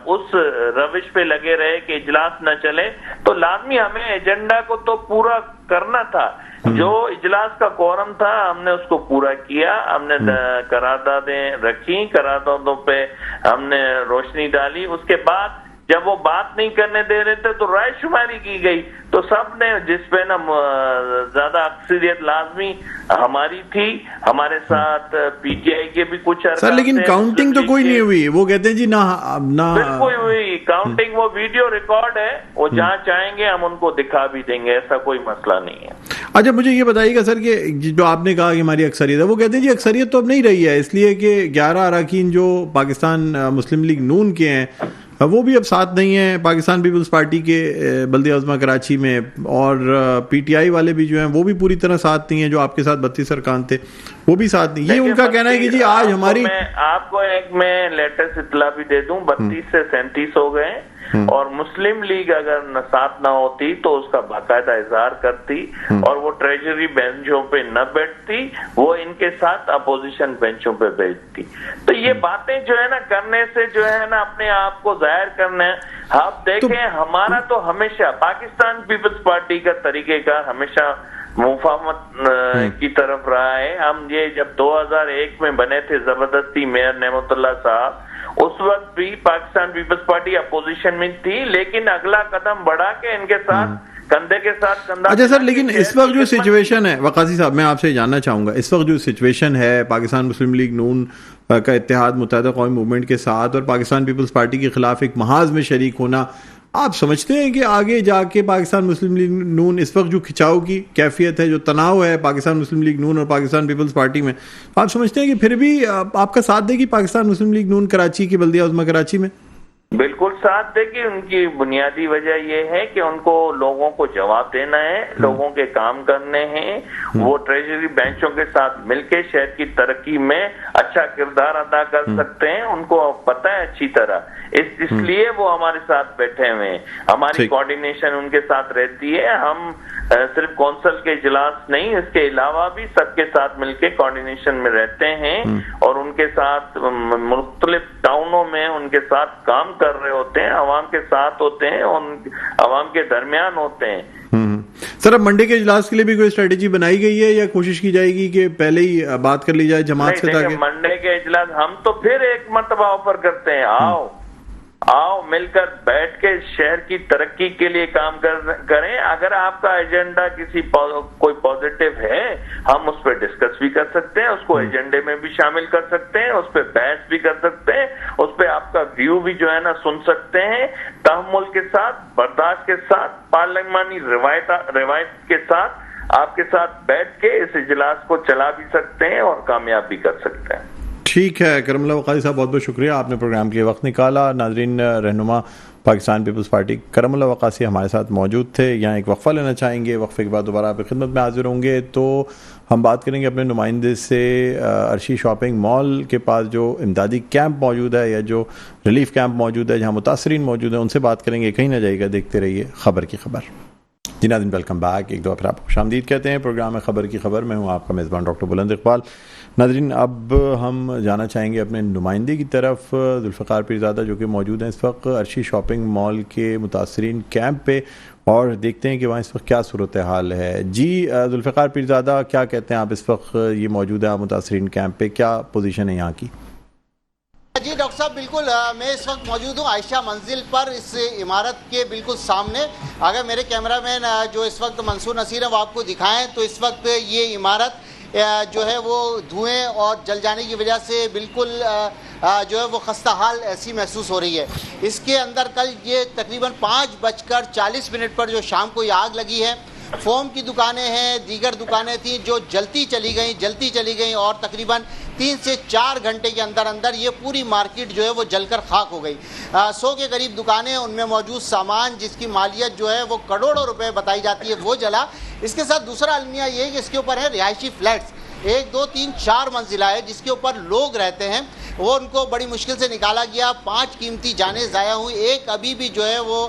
اس روش پہ لگے رہے کہ اجلاس نہ چلے تو لازمی ہمیں ایجنڈا کو تو پورا کرنا تھا۔ جو اجلاس کا کوورم تھا ہم نے اس کو پورا کیا، ہم نے قراردادیں رکھی، قراردادوں پہ ہم نے روشنی ڈالی۔ اس کے بعد جب وہ بات نہیں کرنے دے رہے تھے تو رائے شماری کی گئی، تو سب نے جس پہ نا زیادہ اکثریت لازمی ہماری تھی، ہمارے ساتھ پی ٹی آئی کے بھی کچھ سر، لیکن کاؤنٹنگ تو کوئی نہیں ہوئی، وہ کہتے ہیں جی نہ بالکل ہوئی کاؤنٹنگ، وہ ویڈیو ریکارڈ ہے، وہ جہاں چاہیں گے ہم ان کو دکھا بھی دیں گے، ایسا کوئی مسئلہ نہیں ہے۔ اچھا مجھے یہ بتائیے گا سر کہ جو آپ نے کہا کہ ہماری اکثریت ہے، وہ کہتے ہیں جی اکثریت تو اب نہیں رہی ہے، اس لیے کہ 11 اراکین جو پاکستان مسلم لیگ نون کے ہیں وہ بھی اب ساتھ نہیں ہیں پاکستان پیپلز پارٹی کے بلدیہ عظمیٰ کراچی میں، اور پی ٹی آئی والے بھی جو ہیں وہ بھی پوری طرح ساتھ نہیں ہیں، جو آپ کے ساتھ 32 ارکان تھے وہ بھی ساتھ نہیں۔ یہ ان کا کہنا ہے کہ جی آج ہماری، آپ کو ایک میں لیٹسٹ اطلاع بھی دے دوں، 32 سے 37 ہو گئے، اور مسلم لیگ اگر ساتھ نہ ہوتی تو اس کا باقاعدہ اظہار کرتی اور وہ ٹریجری بینچوں پہ نہ بیٹھتی، وہ ان کے ساتھ اپوزیشن بینچوں پہ بیٹھتی۔ تو یہ باتیں جو ہے نا کرنے سے جو ہے نا اپنے آپ کو ظاہر کرنا ہے۔ آپ دیکھیں ہمارا تو ہمیشہ پاکستان پیپلز پارٹی کا طریقہ کار ہمیشہ مفاہمت کی طرف رہا ہے۔ ہم یہ جب 2001 میں بنے تھے زبردستی میئر نعمت اللہ صاحب، اس وقت بھی پاکستان پیپلز پارٹی اپوزیشن میں تھی، لیکن اگلا قدم بڑھا کے ان کے ساتھ کندھے کے ساتھ کندھا۔ اچھا سر، لیکن اس وقت جو سچویشن ہے وقاصی صاحب، میں آپ سے جاننا چاہوں گا، اس وقت جو سچویشن ہے پاکستان مسلم لیگ نون کا اتحاد متحدہ قومی موومنٹ کے ساتھ اور پاکستان پیپلز پارٹی کے خلاف ایک محاذ میں شریک ہونا، آپ سمجھتے ہیں کہ آگے جا کے پاکستان مسلم لیگ نون اس وقت جو کھچاؤ کی کیفیت ہے، جو تناؤ ہے پاکستان مسلم لیگ نون اور پاکستان پیپلز پارٹی میں، آپ سمجھتے ہیں کہ پھر بھی آپ کا ساتھ دے گی پاکستان مسلم لیگ نون کراچی کی بلدیہ عظمیٰ کراچی میں؟ بالکل ساتھ دے گی۔ ان کی بنیادی وجہ یہ ہے کہ ان کو لوگوں کو جواب دینا ہے، لوگوں کے کام کرنے ہیں، وہ ٹریجری بینچوں کے ساتھ مل کے شہر کی ترقی میں اچھا کردار ادا کر سکتے ہیں، ان کو پتہ ہے اچھی طرح، اس لیے وہ ہمارے ساتھ بیٹھے ہوئے ہیں، ہماری کوارڈینیشن ان کے ساتھ رہتی ہے۔ ہم صرف کونسل کے اجلاس نہیں، اس کے علاوہ بھی سب کے ساتھ مل کے کوارڈینیشن میں رہتے ہیں اور ان کے ساتھ مختلف ٹاؤنوں میں ان کے ساتھ کام کر رہے ہوتے ہیں، عوام کے ساتھ ہوتے ہیں، عوام کے درمیان ہوتے ہیں۔ سر، اب منڈے کے اجلاس کے لیے بھی کوئی اسٹریٹجی بنائی گئی ہے یا کوشش کی جائے گی کہ پہلے ہی بات کر لی جائے جماعت سے؟ تاکہ منڈے کے اجلاس ہم تو پھر ایک مرتبہ آفر کرتے ہیں، آؤ مل کر بیٹھ کے شہر کی ترقی کے لیے کام کریں۔ اگر آپ کا ایجنڈا کوئی پازیٹیو ہے، ہم اس پہ ڈسکس بھی کر سکتے ہیں، اس کو ایجنڈے میں بھی شامل کر سکتے ہیں، اس پہ بحث بھی کر سکتے ہیں، اس پہ آپ کا ویو بھی جو ہے نا سن سکتے ہیں، تحمل کے ساتھ، برداشت کے ساتھ، پارلیمانی روایت کے ساتھ آپ کے ساتھ بیٹھ کے اس اجلاس کو چلا بھی سکتے ہیں اور کامیاب بھی کر سکتے ہیں۔ ٹھیک ہے کرم اللہ وقاصی صاحب، بہت بہت شکریہ، آپ نے پروگرام کے وقت نکالا۔ ناظرین، رہنما پاکستان پیپلز پارٹی کرم اللہ وقاصی ہمارے ساتھ موجود تھے. یہاں ایک وقفہ لینا چاہیں گے, وقفے کے بعد دوبارہ آپ کی خدمت میں حاضر ہوں گے. تو ہم بات کریں گے اپنے نمائندے سے عرشی شاپنگ مال کے پاس جو امدادی کیمپ موجود ہے یا جو ریلیف کیمپ موجود ہے جہاں متاثرین موجود ہیں, ان سے بات کریں گے. کہیں نہ جائے گا, دیکھتے رہیے خبر کی خبر. جی ناظرین, ویلکم بیک. ایک دو پھر آپ کو خوش آمدید کہتے ہیں. پروگرام ہے خبر کی خبر, میں ہوں آپ کا میزبان ڈاکٹر بلند اقبال. ناظرین, اب ہم جانا چاہیں گے اپنے نمائندے کی طرف, ذوالفقار پیرزادہ, جو کہ موجود ہیں اس وقت عرشی شاپنگ مال کے متاثرین کیمپ پہ, اور دیکھتے ہیں کہ وہاں اس وقت کیا صورتحال ہے. جی ذوالفقار پیرزادہ, کیا کہتے ہیں آپ؟ اس وقت یہ موجود ہے متاثرین کیمپ پہ, کیا پوزیشن ہے یہاں کی؟ جی ڈاکٹر صاحب, بالکل میں اس وقت موجود ہوں عائشہ منزل پر, اس عمارت کے بالکل سامنے. اگر میرے کیمرہ مین جو اس وقت منصور نصیر ہیں وہ آپ کو دکھائیں تو اس وقت یہ عمارت جو ہے وہ دھوئیں اور جل جانے کی وجہ سے بالکل جو ہے وہ خستہ حال ایسی محسوس ہو رہی ہے. اس کے اندر کل یہ تقریباً 5:40 پر جو شام کو یہ آگ لگی ہے. فوم کی دکانیں ہیں, دیگر دکانیں تھیں جو جلتی چلی گئیں اور تقریباً 3 سے 4 گھنٹے کے اندر یہ پوری مارکیٹ جو ہے وہ جل کر خاک ہو گئی. 100 کے قریب دکانیں, ان میں موجود سامان جس کی مالیت جو ہے وہ کروڑوں روپے بتائی جاتی ہے وہ جلا. اس کے ساتھ دوسرا المیہ یہ ہے کہ اس کے اوپر ہے رہائشی فلیٹس, 1 2 3 4 منزلہ ہے جس کے اوپر لوگ رہتے ہیں. وہ ان کو بڑی مشکل سے نکالا گیا. 5 قیمتی جانیں ضائع ہوئی. ایک ابھی بھی جو ہے وہ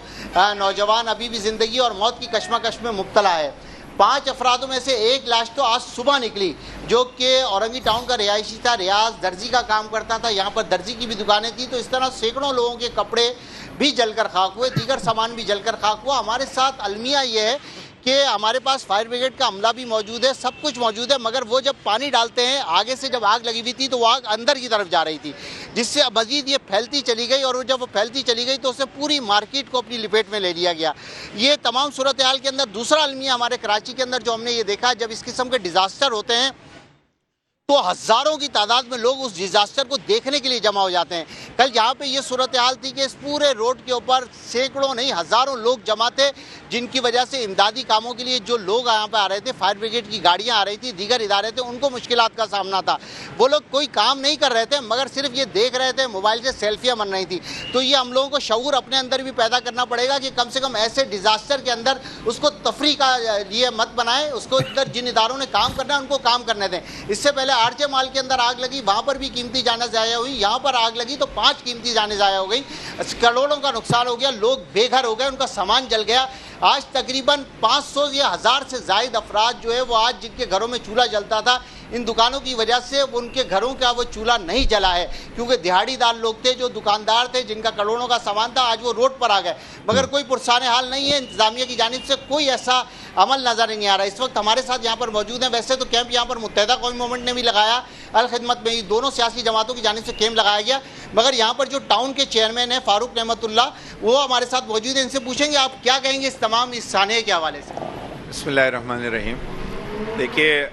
نوجوان ابھی بھی زندگی اور موت کی کشمکش میں مبتلا ہے. 5 افرادوں میں سے ایک لاش تو آج صبح نکلی جو کہ اورنگی ٹاؤن کا رہائشی تھا. ریاض درزی کا کام کرتا تھا, یہاں پر درزی کی بھی دکانیں تھیں. تو اس طرح سینکڑوں لوگوں کے کپڑے بھی جل کر خاک ہوئے, دیگر سامان بھی جل کر خاک ہوا. ہمارے ساتھ المیہ یہ ہے کہ ہمارے پاس فائر بریگیڈ کا عملہ بھی موجود ہے, سب کچھ موجود ہے, مگر وہ جب پانی ڈالتے ہیں, آگے سے جب آگ لگی ہوئی تھی تو وہ آگ اندر کی طرف جا رہی تھی, جس سے مزید یہ پھیلتی چلی گئی. اور جب وہ پھیلتی چلی گئی تو اسے پوری مارکیٹ کو اپنی لپیٹ میں لے لیا گیا. یہ تمام صورتحال کے اندر دوسرا المیہ ہمارے کراچی کے اندر جو ہم نے یہ دیکھا, جب اس قسم کے ڈیزاسٹر ہوتے ہیں تو ہزاروں کی تعداد میں لوگ اس ڈیزاسٹر کو دیکھنے کے لیے جمع ہو جاتے ہیں. کل یہاں پہ یہ صورتحال تھی کہ اس پورے روڈ کے اوپر سینکڑوں نہیں ہزاروں لوگ جمع تھے, جن کی وجہ سے امدادی کاموں کے لیے جو لوگ یہاں پہ آ رہے تھے, فائر بریگیڈ کی گاڑیاں آ رہی تھی, دیگر ادارے تھے, ان کو مشکلات کا سامنا تھا. وہ لوگ کوئی کام نہیں کر رہے تھے مگر صرف یہ دیکھ رہے تھے, موبائل سے سیلفیاں بن رہی تھی. تو یہ ہم لوگوں کو شعور اپنے اندر بھی پیدا کرنا پڑے گا کہ کم سے کم ایسے ڈیزاسٹر کے اندر اس کو تفریح کا لیے مت بنائیں. اس کو ادھر جن اداروں نے کام کرنا ہے ان کو کام کرنے دیں. اس سے پہلے آرچے مال کے اندر آگ لگی, وہاں پر بھی قیمتی جانیں ضائع ہوئی. یہاں پر آگ لگی تو 5 قیمتی جانیں ضائع ہو گئی, کروڑوں کا نقصان ہو گیا, لوگ بے گھر ہو گئے, ان کا سامان جل گیا. آج تقریباً 500 یا 1000 سے زائد افراد جو ہے وہ آج جن کے گھروں میں چولہا جلتا تھا, ان دکانوں کی وجہ سے ان کے گھروں کا وہ چولہا نہیں جلا ہے, کیونکہ دیہاڑی دار لوگ تھے, جو دکاندار تھے, جن کا کروڑوں کا سامان تھا, آج وہ روڈ پر آ گئے. مگر کوئی پرسان حال نہیں ہے, انتظامیہ کی جانب سے کوئی ایسا عمل نظر نہیں آ رہا. اس وقت ہمارے ساتھ یہاں پر موجود ہیں, ویسے تو کیمپ یہاں پر متحدہ قومی موومنٹ نے بھی لگایا, الخدمت میں دونوں سیاسی جماعتوں کی جانب سے کیمپ لگایا گیا, مگر یہاں پر جو ٹاؤن کے چیئرمین ہیں فاروق نعمت اللہ, وہ ہمارے ساتھ موجود ہیں. ان سے پوچھیں گے آپ کیا کہیں گے اس تمام اس سانحے کے حوالے سے. بسم اللہ الرحمن الرحیم. دیکھیے,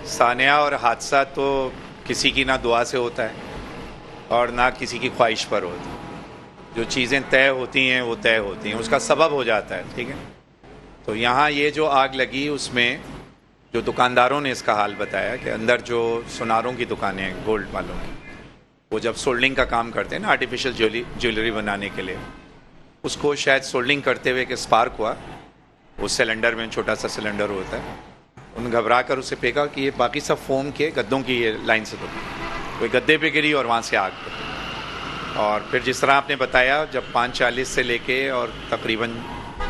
سانحہ اور حادثہ تو کسی کی نہ دعا سے ہوتا ہے اور نہ کسی کی خواہش پر ہوتا ہے. جو چیزیں طے ہوتی ہیں وہ طے ہوتی ہیں, اس کا سبب ہو جاتا ہے, ٹھیک ہے. تو یہاں یہ جو آگ لگی اس میں جو دکانداروں نے اس کا حال بتایا کہ اندر جو سوناروں کی دکانیں ہیں, گولڈ والوں کی, وہ جب سولڈنگ کا کام کرتے ہیں نا آرٹیفیشل جیولری بنانے کے لیے, اس کو شاید سولڈنگ کرتے ہوئے کہ اسپارک ہوا, اس سلنڈر میں چھوٹا سا سلنڈر ہوتا ہے, ان گھبرا کر اسے پھینکا کہ یہ باقی سب فوم کے گدوں کی یہ لائن سے کوئی گدے پہ گری اور وہاں سے آگ لگی. اور پھر جس طرح آپ نے بتایا, جب 5:40 سے لے کے اور تقریباً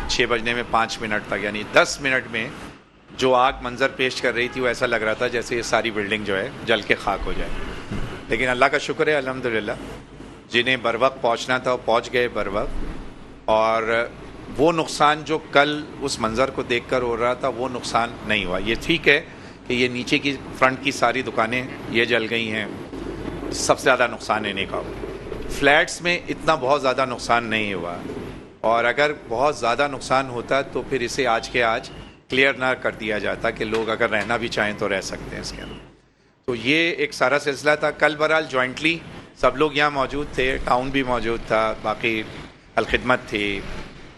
6 بجنے میں 5 منٹ تک, یعنی 10 منٹ میں جو آگ منظر پیش کر رہی تھی وہ ایسا لگ رہا تھا جیسے یہ ساری بلڈنگ جو ہے جل کے خاک ہو جائے. لیکن اللہ کا شکر ہے الحمدللہ, جنہیں بر وقت پہنچنا تھا وہ پہنچ گئے بر وقت, اور وہ نقصان جو کل اس منظر کو دیکھ کر ہو رہا تھا وہ نقصان نہیں ہوا. یہ ٹھیک ہے کہ یہ نیچے کی فرنٹ کی ساری دکانیں یہ جل گئی ہیں, سب سے زیادہ نقصان انہیں کا ہوا. فلیٹس میں اتنا بہت زیادہ نقصان نہیں ہوا, اور اگر بہت زیادہ نقصان ہوتا تو پھر اسے آج کے آج کلیئر نہ کر دیا جاتا کہ لوگ اگر رہنا بھی چاہیں تو رہ سکتے ہیں اس کے اندر. تو یہ ایک سارا سلسلہ تھا. کل بہرحال جوائنٹلی سب لوگ یہاں موجود تھے, ٹاؤن بھی موجود تھا, باقی الخدمت تھی,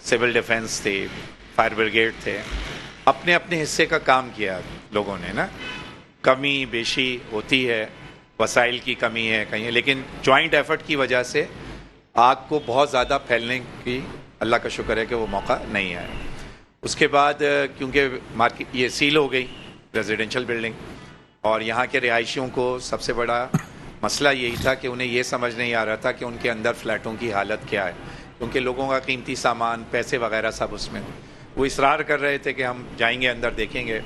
سول ڈیفنس تھی, فائر بریگیڈ تھے, اپنے اپنے حصے کا کام کیا لوگوں نے نا. کمی بیشی ہوتی ہے, وسائل کی کمی ہے کہیں, لیکن جوائنٹ ایفرٹ کی وجہ سے آگ کو بہت زیادہ پھیلنے کی اللہ کا شکر ہے کہ وہ موقع نہیں آیا. اس کے بعد کیونکہ مارکیٹ یہ سیل ہو گئی ریزیڈینشیل بلڈنگ, اور یہاں کے رہائشیوں کو سب سے بڑا مسئلہ یہی تھا کہ انہیں یہ سمجھ نہیں آ رہا تھا کہ ان کے اندر فلیٹوں کی حالت کیا ہے, کیونکہ لوگوں کا قیمتی سامان, پیسے وغیرہ سب اس میں. وہ اصرار کر رہے تھے کہ ہم جائیں گے اندر دیکھیں گے,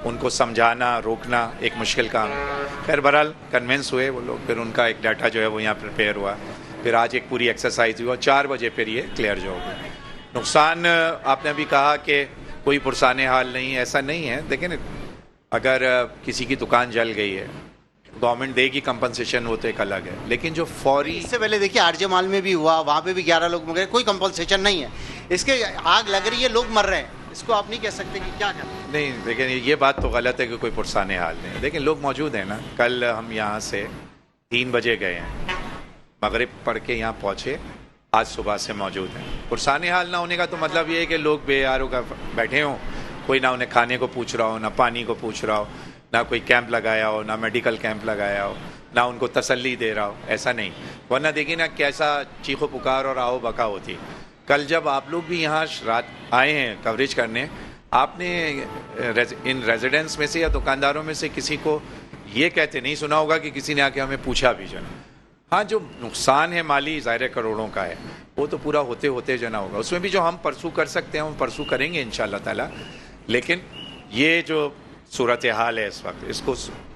ان کو سمجھانا روکنا ایک مشکل کام. خیر بہرحال کنونس ہوئے وہ لوگ, پھر ان کا ایک ڈاٹا جو ہے وہ یہاں پریپیئر ہوا, پھر آج ایک پوری ایکسرسائز ہوا, 4 بجے پھر یہ کلیئر جو ہوگا. نقصان آپ نے ابھی کہا کہ کوئی پرسان حال نہیں, ایسا نہیں ہے. دیکھیں اگر کسی کی دکان جل گئی ہے, گورنمنٹ دے گی کمپنسیشن, وہ تو ایک الگ ہے, لیکن جو فوری اس سے پہلے دیکھیے آر جے مال میں بھی ہوا, وہاں پہ بھی 11 لوگ مر گئے, کوئی کمپنسیشن نہیں ہے. اس کے آگ لگ رہی ہے, لوگ مر رہے ہیں, اس کو آپ نہیں کہہ سکتے کہ کیا کریں. نہیں, لیکن یہ بات تو غلط ہے کہ کوئی پرسان حال نہیں ہے. لیکن لوگ موجود ہیں نا. کل ہم یہاں سے 3 بجے گئے ہیں, مغرب پڑھ کے یہاں پہنچے, آج صبح سے موجود ہیں. پرسان حال نہ ہونے کا تو مطلب یہ ہے کہ لوگ بے یار ہو کر بیٹھے ہوں, کوئی نہ انہیں کھانے کو پوچھ رہا ہو, نہ پانی کو پوچھ رہا ہو, نہ کوئی کیمپ لگایا ہو, نہ میڈیکل کیمپ لگایا ہو, نہ ان کو تسلی دے رہا ہو. ایسا نہیں, ورنہ دیکھیے نا کیسا چیخ و پکار اور آہو بکا ہوتی. کل جب آپ لوگ بھی یہاں رات آئے ہیں کوریج کرنے, آپ نے ان ریزیڈنس میں سے یا دکانداروں میں سے کسی کو یہ کہتے نہیں سنا ہوگا کہ کسی نے آ کے ہمیں پوچھا بھی جو نا. ہاں جو نقصان ہے مالی ظاہر کروڑوں کا ہے, وہ تو پورا ہوتے ہوتے جو نا ہوگا. اس میں بھی جو ہم پرسو کر سکتے ہیں ہم پرسو کریں گے انشاءاللہ تعالی. لیکن یہ جو صورتحال ہے اس وقت, اس کو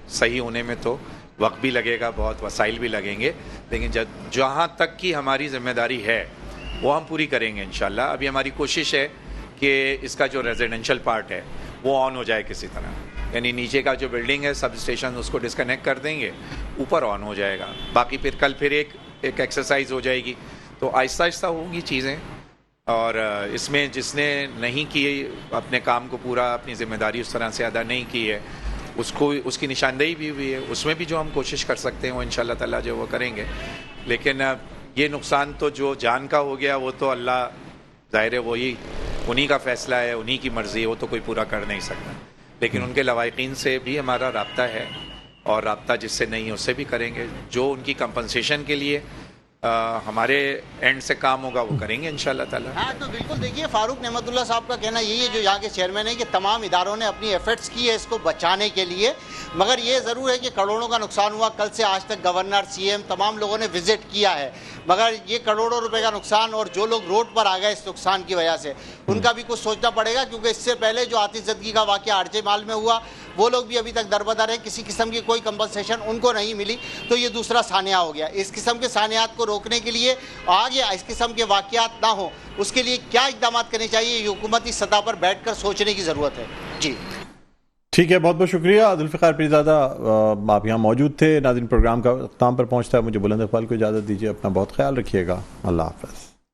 صحیح ہونے میں تو وقت بھی لگے گا, بہت وسائل بھی لگیں گے, لیکن جہاں تک کی ہماری ذمہ داری ہے وہ ہم پوری کریں گے انشاءاللہ. ابھی ہماری کوشش ہے کہ اس کا جو ریزیڈینشیل پارٹ ہے وہ آن ہو جائے کسی طرح, یعنی نیچے کا جو بلڈنگ ہے سب اسٹیشن اس کو ڈسکنیکٹ کر دیں گے, اوپر آن ہو جائے گا. باقی پھر کل پھر ایک ایکسرسائز ہو جائے گی. تو آہستہ آہستہ ہوگی چیزیں, اور اس میں جس نے نہیں کی اپنے کام کو پورا, اپنی ذمہ داری اس طرح سے ادا نہیں کی ہے, اس کو اس کی نشاندہی بھی ہوئی ہے. اس میں بھی جو ہم کوشش کر سکتے ہیں وہ انشاءاللہ تعالیٰ جو وہ کریں گے. لیکن یہ نقصان تو جو جان کا ہو گیا وہ تو اللہ ظاہر ہے وہی انہی کا فیصلہ ہے, انہی کی مرضی ہے, وہ تو کوئی پورا کر نہیں سکتا. لیکن ان کے لواحقین سے بھی ہمارا رابطہ ہے, اور رابطہ جس سے نہیں اس سے بھی کریں گے. جو ان کی کمپنسیشن کے لیے ہمارے اینڈ سے کام ہوگا وہ کریں گے انشاءاللہ تعالیٰ. ہاں تو بالکل دیکھیے فاروق نعمت اللہ صاحب کا کہنا یہی ہے جو یہاں کے چیئرمین ہیں کہ تمام اداروں نے اپنی ایفرٹس کی ہے اس کو بچانے کے لیے, مگر یہ ضرور ہے کہ کروڑوں کا نقصان ہوا. کل سے آج تک گورنر, سی ایم, تمام لوگوں نے وزٹ کیا ہے, مگر یہ کروڑوں روپے کا نقصان, اور جو لوگ روڈ پر آ گئے اس نقصان کی وجہ سے, ان کا بھی کچھ سوچنا پڑے گا. کیونکہ اس سے پہلے جو آتش زدگی کا واقعہ آر جے مال میں ہوا وہ لوگ بھی ابھی تک دربدر ہیں, کسی قسم کی کوئی کمپنسیشن ان کو نہیں ملی. تو یہ دوسرا سانحہ ہو گیا. اس قسم کے سانحات کو روکنے کے لیے, آگے اس قسم کے واقعات نہ ہوں, اس کے لیے کیا اقدامات کرنے چاہیے, یہ حکومتی سطح پر بیٹھ کر سوچنے کی ضرورت ہے. جی ٹھیک ہے, بہت بہت شکریہ ذوالفقار پیرزادہ, آپ یہاں موجود تھے. ناظرین پروگرام کا اختتام پر پہنچتا ہے, مجھے بلند اقبال کو اجازت دیجیے. اپنا بہت خیال رکھیے گا. اللہ حافظ.